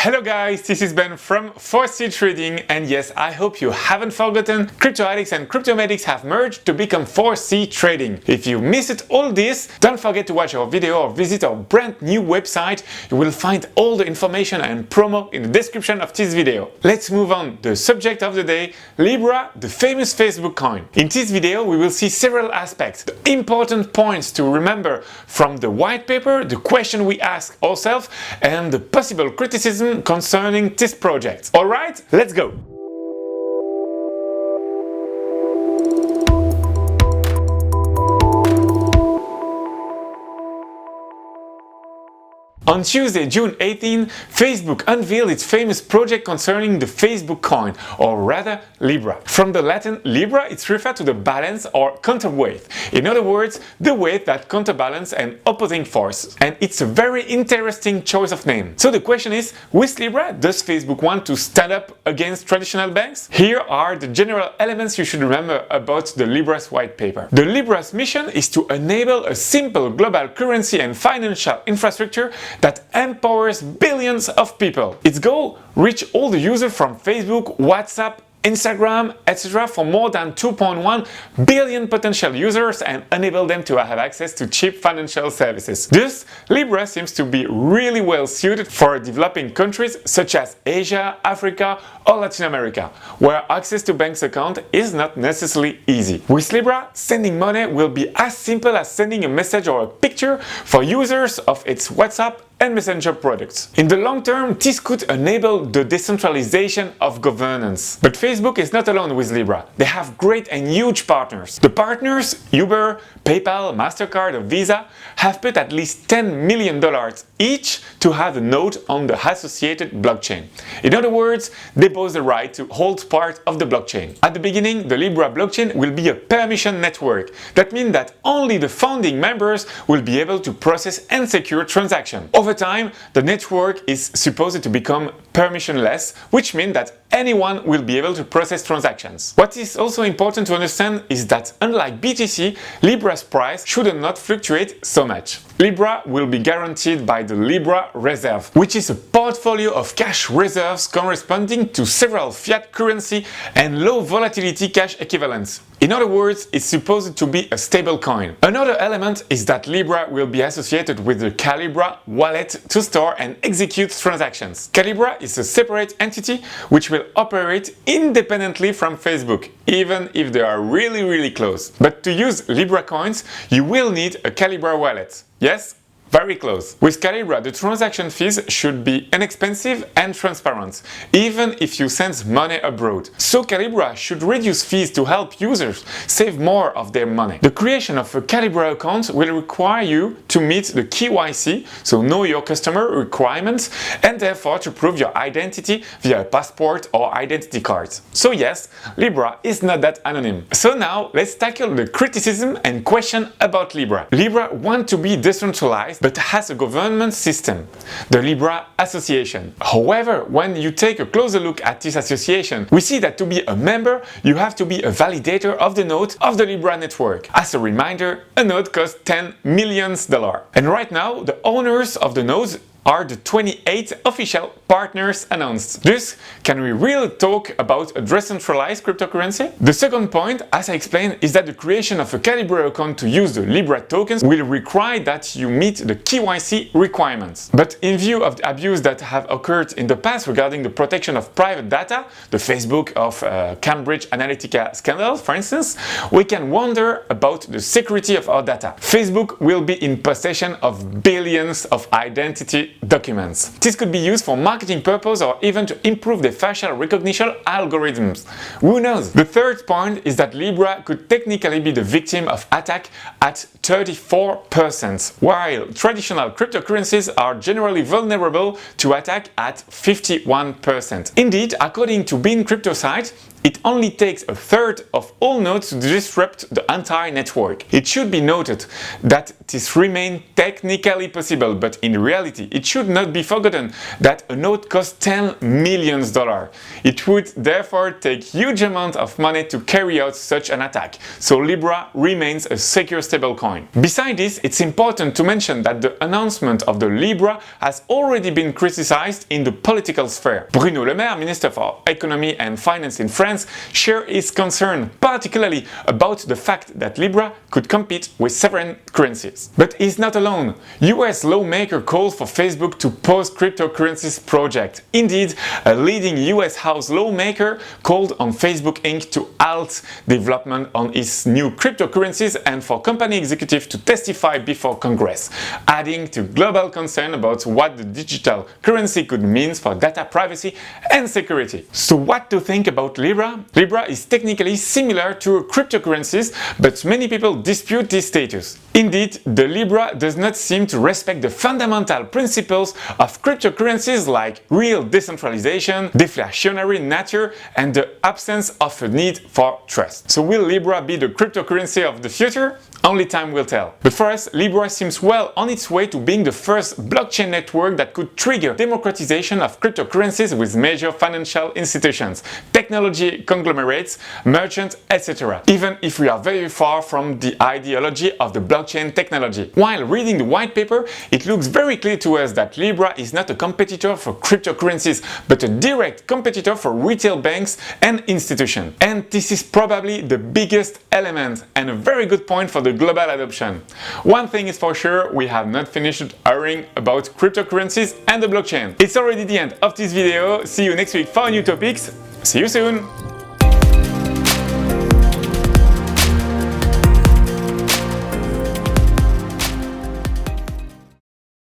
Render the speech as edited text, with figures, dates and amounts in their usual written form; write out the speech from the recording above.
Hello guys, this is Ben from 4C Trading, and yes, I hope you haven't forgotten, Crypto Addicts and Crypto Medics have merged to become 4C Trading. If you missed all this, don't forget to watch our video or visit our brand new website. You will find all the information and promo in the description of this video. Let's move on. The subject of the day, Libra, the famous Facebook coin. In this video, we will see several aspects, the important points to remember from the white paper, the question we ask ourselves, and the possible criticism concerning this project. Alright, let's go! On Tuesday, June 18, Facebook unveiled its famous project concerning the Facebook coin, or rather Libra. From the Latin Libra, it's referred to the balance or counterweight. In other words, the weight that counterbalance an opposing force. And it's a very interesting choice of name. So the question is, with Libra, does Facebook want to stand up against traditional banks? Here are the general elements you should remember about the Libra's white paper. The Libra's mission is to enable a simple global currency and financial infrastructure that empowers billions of people. Its goal? Reach all the users from Facebook, WhatsApp, Instagram, etc. for more than 2.1 billion potential users and enable them to have access to cheap financial services. Thus, Libra seems to be really well suited for developing countries such as Asia, Africa or Latin America, where access to banks account is not necessarily easy. With Libra, sending money will be as simple as sending a message or a picture for users of its WhatsApp and Messenger products. In the long term, this could enable the decentralization of governance. But Facebook is not alone with Libra. They have great and huge partners. The partners, Uber, PayPal, MasterCard or Visa, have put at least $10 million each to have a node on the associated blockchain. In other words, they both the right to hold part of the blockchain. At the beginning, the Libra blockchain will be a permission network. That means that only the founding members will be able to process and secure transactions. Over time, the network is supposed to become permissionless, which means that anyone will be able to process transactions. What is also important to understand is that unlike BTC, Libra's price should not fluctuate so much. Libra will be guaranteed by the Libra Reserve, which is a portfolio of cash reserves corresponding to several fiat currency and low volatility cash equivalents. In other words, it's supposed to be a stable coin. Another element is that Libra will be associated with the Calibra wallet to store and execute transactions. Calibra is a separate entity which will operate independently from Facebook, even if they are really close. But to use Libra coins, you will need a Calibra wallet. Yes? Very close. With Calibra, the transaction fees should be inexpensive and transparent, even if you send money abroad. So Calibra should reduce fees to help users save more of their money. The creation of a Calibra account will require you to meet the KYC, so know your customer requirements, and therefore to prove your identity via a passport or identity card. So yes, Libra is not that anonymous. So now let's tackle the criticism and question about Libra. Libra wants to be decentralized but has a government system, the Libra Association. However, when you take a closer look at this association, we see that to be a member, you have to be a validator of the node of the Libra network. As a reminder, a node costs $10 million. And right now, the owners of the nodes are the 28 official partners announced. Thus, can we really talk about a decentralized cryptocurrency? The second point, as I explained, is that the creation of a Calibra account to use the Libra tokens will require that you meet the KYC requirements. But in view of the abuse that have occurred in the past regarding the protection of private data, the Facebook of Cambridge Analytica scandal, for instance, we can wonder about the security of our data. Facebook will be in possession of billions of identity documents. This could be used for marketing purposes or even to improve the facial recognition algorithms. Who knows? The third point is that Libra could technically be the victim of attack at 34%, while traditional cryptocurrencies are generally vulnerable to attack at 51%. Indeed, according to Bean Crypto site, It only takes a third of all nodes to disrupt the entire network. It should be noted that this remains technically possible, but in reality it should not be forgotten that a node costs $10 million. It would therefore take huge amount of money to carry out such an attack, so Libra remains a secure stablecoin. Besides this, it's important to mention that the announcement of the Libra has already been criticized in the political sphere. Bruno Le Maire, Minister for Economy and Finance in France, shared his concern particularly about the fact that Libra could compete with sovereign currencies. But he's not alone. US lawmaker called for Facebook to pause cryptocurrencies project. Indeed, a leading US House lawmaker called on Facebook Inc. to halt development on its new cryptocurrencies and for company executives to testify before Congress, adding to global concern about what the digital currency could mean for data privacy and security. So what to think about Libra? Libra is technically similar to cryptocurrencies, but many people dispute this status. Indeed, the Libra does not seem to respect the fundamental principles of cryptocurrencies like real decentralization, deflationary nature, and the absence of a need for trust. So will Libra be the cryptocurrency of the future? Only time will tell. But for us, Libra seems well on its way to being the first blockchain network that could trigger democratization of cryptocurrencies with major financial institutions, technology conglomerates, merchants, etc. Even if we are very far from the ideology of the blockchain technology. While reading the white paper, it looks very clear to us that Libra is not a competitor for cryptocurrencies, but a direct competitor for retail banks and institutions. And this is probably the biggest element and a very good point for the global adoption. One thing is for sure, we have not finished arguing about cryptocurrencies and the blockchain. It's already the end of this video. See you next week for new topics. See you soon!